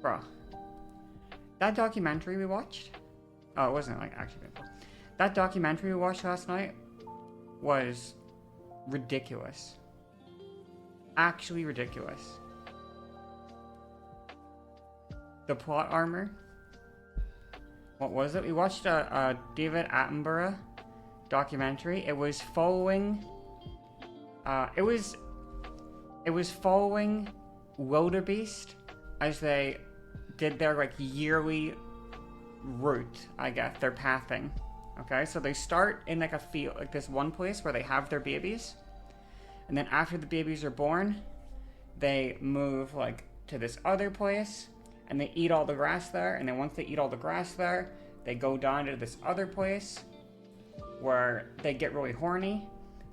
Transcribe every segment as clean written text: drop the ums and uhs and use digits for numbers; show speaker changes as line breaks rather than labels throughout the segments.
Bro, that documentary we watched, oh, it wasn't like actually painful. That documentary we watched last night was ridiculous. Actually ridiculous. The plot armor. What was it? We watched a David Attenborough documentary. It was following. It was following Wildebeest as they did their like yearly route, I guess, their pathing. Okay, so they start in like a field, like this one place where they have their babies, and then after the babies are born, they move like to this other place, and they eat all the grass there, and then once they eat all the grass there, they go down to this other place where they get really horny,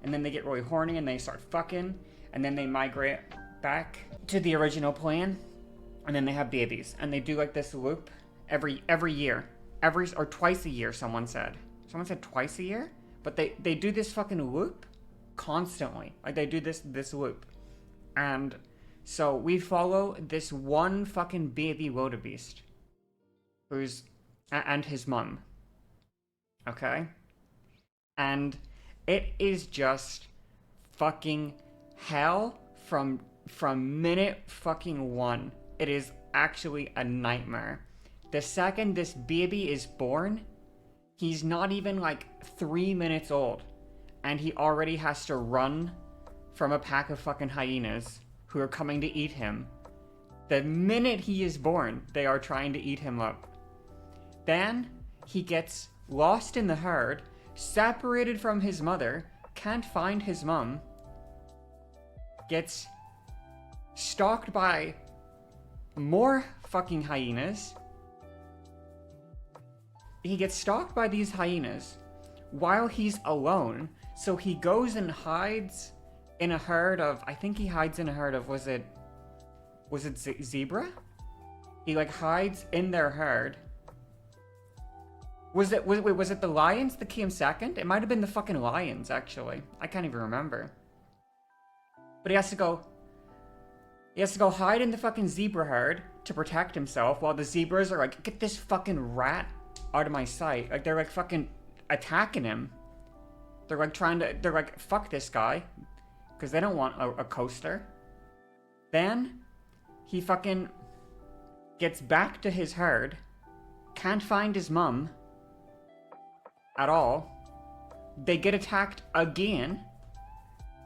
and then they get really horny and they start fucking, and then they migrate back to the original plan, and then they have babies, and they do like this loop every year, or twice a year. Someone said twice a year, but they do this fucking loop constantly. Like they do this loop, and so we follow this one fucking baby wildebeest, and his mum. Okay, and it is just fucking hell from minute fucking one. It is actually a nightmare. The second this baby is born, he's not even like 3 minutes old, and he already has to run from a pack of fucking hyenas who are coming to eat him. The minute he is born, they are trying to eat him up. Then he gets lost in the herd, separated from his mother, can't find his mum, gets stalked by more fucking hyenas. He gets stalked by these hyenas while he's alone, so he goes and hides in a herd of, I think he hides in a herd of, was it zebra? He like hides in their herd. Was it the lions that came second? It might have been the fucking lions, actually. I can't even remember. But he has to go hide in the fucking zebra herd to protect himself while the zebras are like, get this fucking rat out of my sight. Like they're like fucking attacking him. They're like, fuck this guy. Because they don't want a coaster. Then he fucking gets back to his herd. Can't find his mum at all. They get attacked again.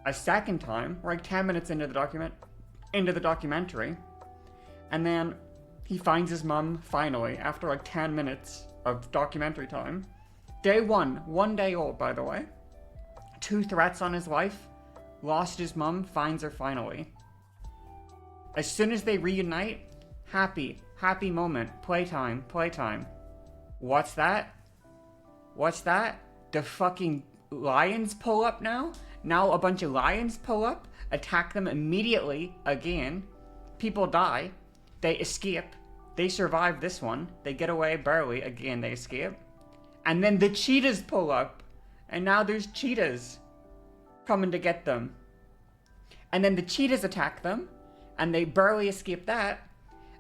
A second time. We're like 10 minutes into the documentary. And then he finds his mum finally after like 10 minutes of documentary time. Day 1 day old, by the way. 2 threats on his life. Lost his mum, finds her finally. As soon as they reunite, happy moment, playtime. What's that? The fucking lions pull up now? Now a bunch of lions pull up, attack them immediately again. People die. They escape. They survive this one. They get away barely. Again, they escape. And then the cheetahs pull up. And now there's cheetahs coming to get them. And then the cheetahs attack them. And they barely escape that.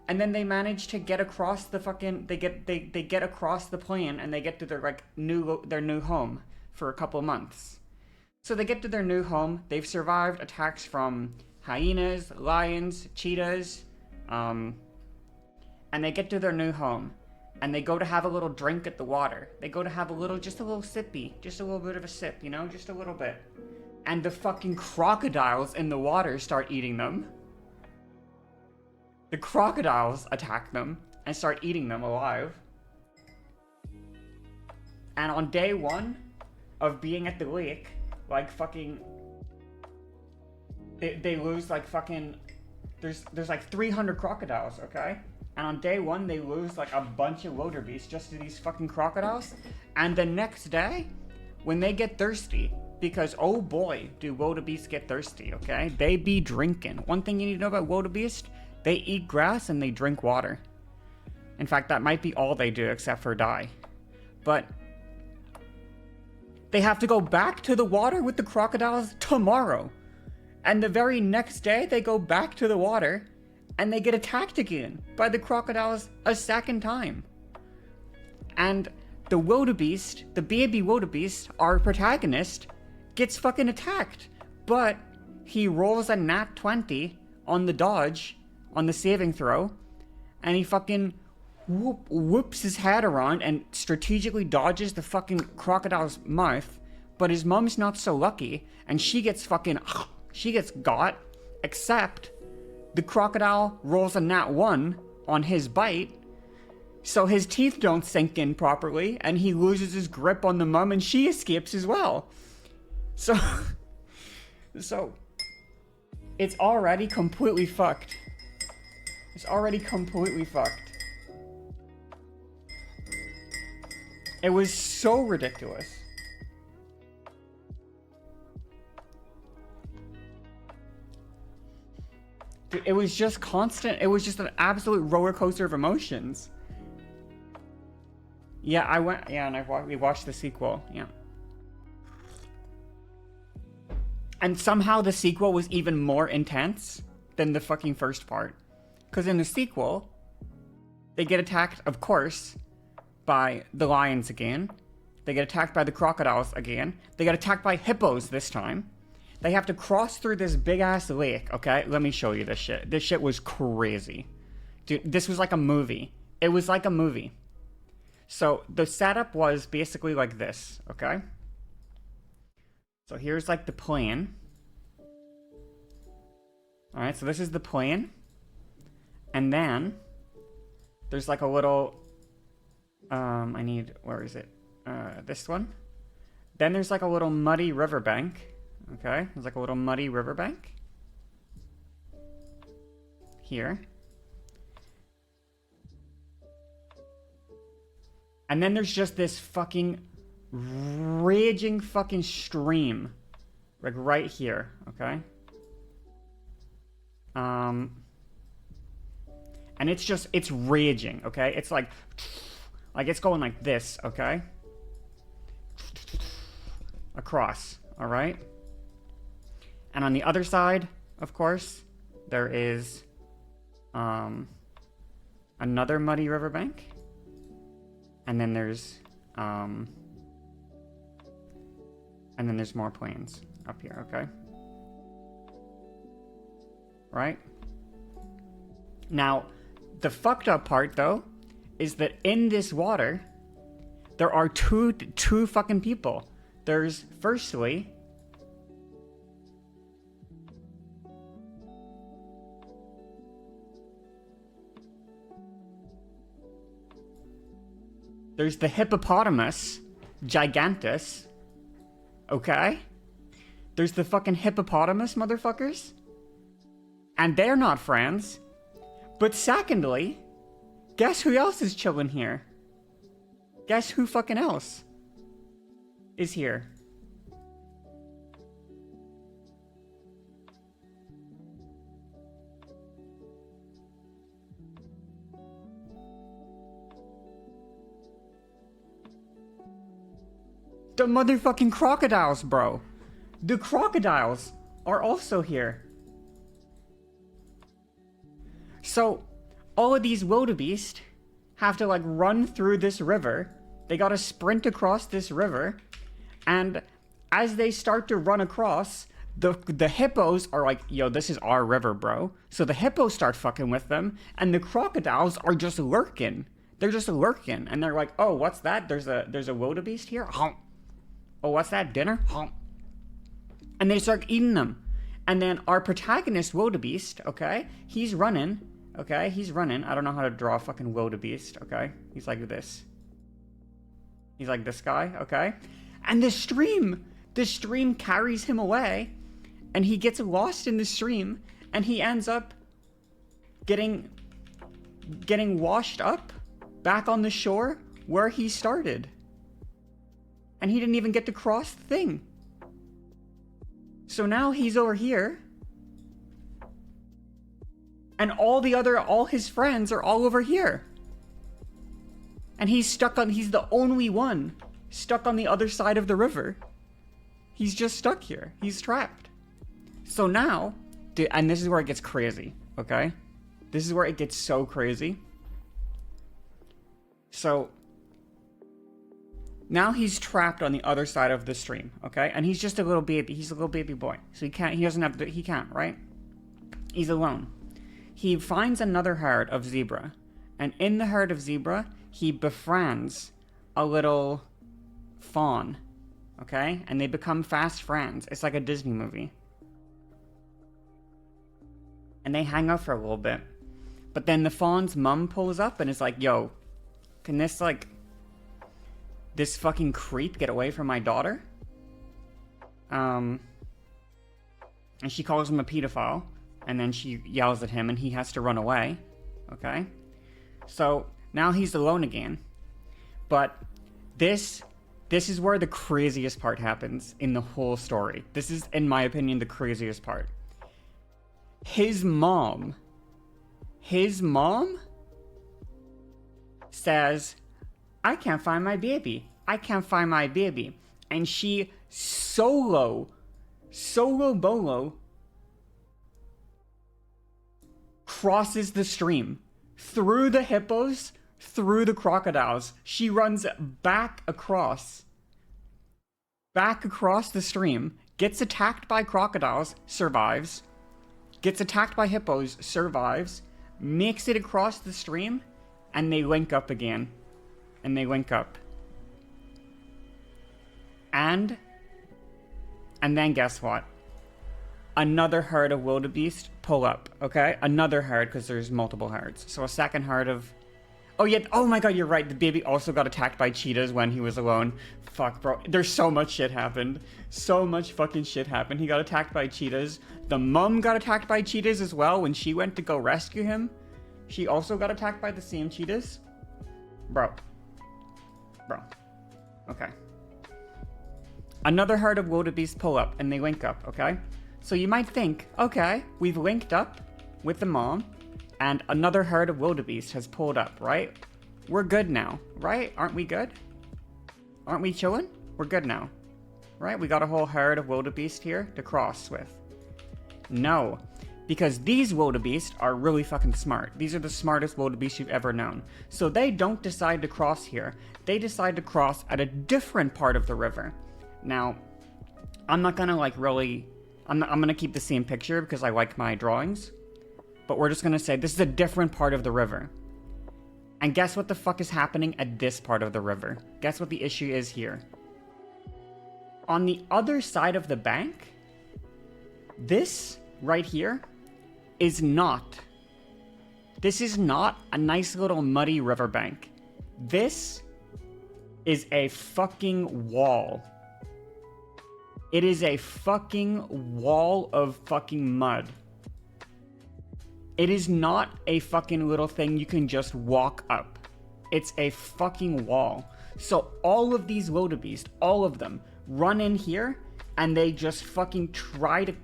And then they manage to get across the fucking... They get across the plain and they get to their new home for a couple months. So they get to their new home. They've survived attacks from hyenas, lions, cheetahs. And they get to their new home. And they go to have a little drink at the water. They go to have just a little sippy. Just a little bit of a sip, you know? Just a little bit. And the fucking crocodiles in the water start eating them. The crocodiles attack them and start eating them alive. And on day 1 of being at the lake, like fucking... They lose like fucking... There's like 300 crocodiles, okay? And on day 1, they lose like a bunch of wildebeest just to these fucking crocodiles. And the next day, when they get thirsty, because oh boy, do wildebeest get thirsty, okay? They be drinking. One thing you need to know about wildebeest, they eat grass and they drink water. In fact, that might be all they do except for die. But they have to go back to the water with the crocodiles tomorrow. And the very next day, they go back to the water and they get attacked again by the crocodiles a second time. And the wildebeest, the baby wildebeest, our protagonist, gets fucking attacked. But he rolls a nat 20 on the dodge, on the saving throw, and he fucking whoops his head around and strategically dodges the fucking crocodile's mouth. But his mom's not so lucky, and she gets got, except the crocodile rolls a nat 1 on his bite, so his teeth don't sink in properly, and he loses his grip on the mum, and she escapes as well. So it's already completely fucked. It's already completely fucked. It was so ridiculous. Dude, it was just constant. It was just an absolute roller coaster of emotions. Yeah, and we watched the sequel. Yeah. And somehow the sequel was even more intense than the fucking first part. Because in the sequel, they get attacked, of course, by the lions again. They get attacked by the crocodiles again. They get attacked by hippos this time. They have to cross through this big-ass lake, okay? Let me show you this shit. This shit was crazy. Dude, this was like a movie. It was like a movie. So, the setup was basically like this, okay? So, here's like the plane. Alright, so this is the plane. And then, there's like a little... where is it? This one. Then there's like a little muddy riverbank. Okay, there's like a little muddy riverbank. Here. And then there's just this fucking raging fucking stream. Like right here, okay? And it's raging, okay? It's like it's going like this, okay? Across, alright? And on the other side, of course, there is another muddy riverbank. And then there's more plains up here, okay? Right? Now, the fucked up part though is that in this water there are two fucking people. There's firstly there's the hippopotamus gigantus, okay? There's the fucking hippopotamus, motherfuckers. And they're not friends. But secondly, guess who else is chilling here? Guess who fucking else is here? The motherfucking crocodiles, bro. The crocodiles are also here. So, all of these wildebeest have to like run through this river. They gotta sprint across this river. And as they start to run across, the hippos are like, yo, this is our river, bro. So the hippos start fucking with them, and the crocodiles are just lurking. They're just lurking, and they're like, oh, what's that? There's a wildebeest here? Oh, what's that, dinner? And they start eating them. And then our protagonist, wildebeest, okay? He's running, okay? He's running. I don't know how to draw a fucking wildebeest, okay? He's like this. He's like this guy, okay? And the stream carries him away, and he gets lost in the stream, and he ends up getting washed up back on the shore where he started. And he didn't even get to cross the thing. So now he's over here. And all his friends are all over here. And he's the only one stuck on the other side of the river. He's just stuck here. He's trapped. So now, and this is where it gets crazy, okay? This is where it gets so crazy. So now he's trapped on the other side of the stream, okay? And he's just a little baby. He's a little baby boy. So he can't, right? He's alone. He finds another herd of zebra. And in the herd of zebra, he befriends a little fawn, okay? And they become fast friends. It's like a Disney movie. And they hang out for a little bit. But then the fawn's mom pulls up and is like, yo, can this, like, this fucking creep get away from my daughter? And she calls him a pedophile. And then she yells at him and he has to run away. Okay? So now he's alone again. But this is where the craziest part happens in the whole story. This is, in my opinion, the craziest part. His mom says, I can't find my baby. I can't find my baby. And she solo bolo crosses the stream through the hippos, through the crocodiles. She runs back across the stream, gets attacked by crocodiles, survives, gets attacked by hippos, survives, makes it across the stream, and they link up again. And they link up. And then guess what? Another herd of wildebeest pull up, okay? Another herd, because there's multiple herds. So a second herd of... Oh, yeah. Oh, my God, you're right. The baby also got attacked by cheetahs when he was alone. Fuck, bro. There's so much shit happened. So much fucking shit happened. He got attacked by cheetahs. The mom got attacked by cheetahs as well when she went to go rescue him. She also got attacked by the same cheetahs. Bro. Okay. Another herd of wildebeest pull up, and they link up, okay? So you might think, okay, we've linked up with the mom, and another herd of wildebeest has pulled up, right? We're good now, right? Aren't we good? Aren't we chilling? We're good now, right? We got a whole herd of wildebeest here to cross with. No, because these wildebeest are really fucking smart. These are the smartest wildebeest you've ever known. So they don't decide to cross here. They decide to cross at a different part of the river. Now, I'm not gonna I'm gonna keep the same picture because I like my drawings. But we're just gonna say this is a different part of the river. And guess what the fuck is happening at this part of the river? Guess what the issue is here? On the other side of the bank, this right here is not. This is not a nice little muddy riverbank. This is a fucking wall. It is a fucking wall of fucking mud. It is not a fucking little thing you can just walk up. It's a fucking wall. So all of these wildebeest, all of them, run in here and they just fucking try to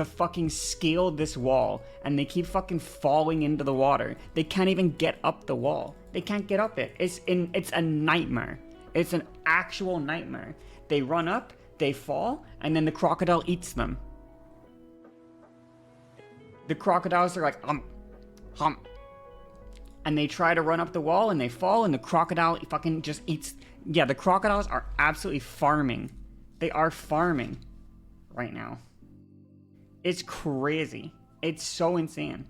fucking scale this wall, and they keep fucking falling into the water. They can't even get up the wall. They can't get up it. It's a nightmare. It's an actual nightmare. They run up, they fall, and then the crocodile eats them. The crocodiles are like, hump. And they try to run up the wall, and they fall, and the crocodile fucking just eats. Yeah, the crocodiles are absolutely farming. They are farming right now. It's crazy. It's so insane.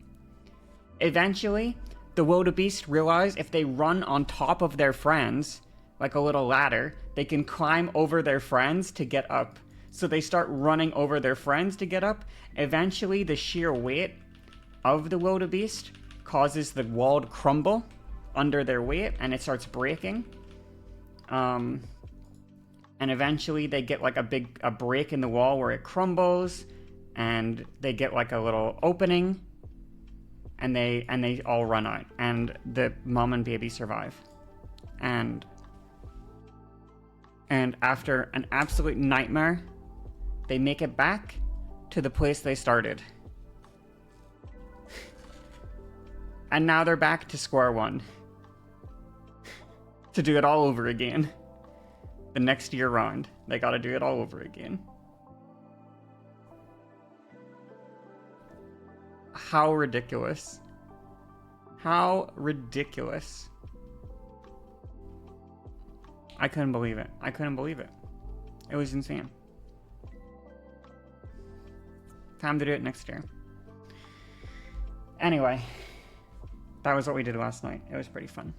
Eventually, the wildebeest realize if they run on top of their friends, like a little ladder, they can climb over their friends to get up. So they start running over their friends to get up. Eventually, the sheer weight of the wildebeest causes the wall to crumble under their weight, and it starts breaking. And eventually they get like a break in the wall where it crumbles, and they get like a little opening, and they all run out, and the mom and baby survive. And after an absolute nightmare, they make it back to the place they started. And now they're back to square one. To do it all over again. The next year round, they gotta do it all over again. How ridiculous. How ridiculous. I couldn't believe it. I couldn't believe it. It was insane. Time to do it next year. Anyway, that was what we did last night. It was pretty fun.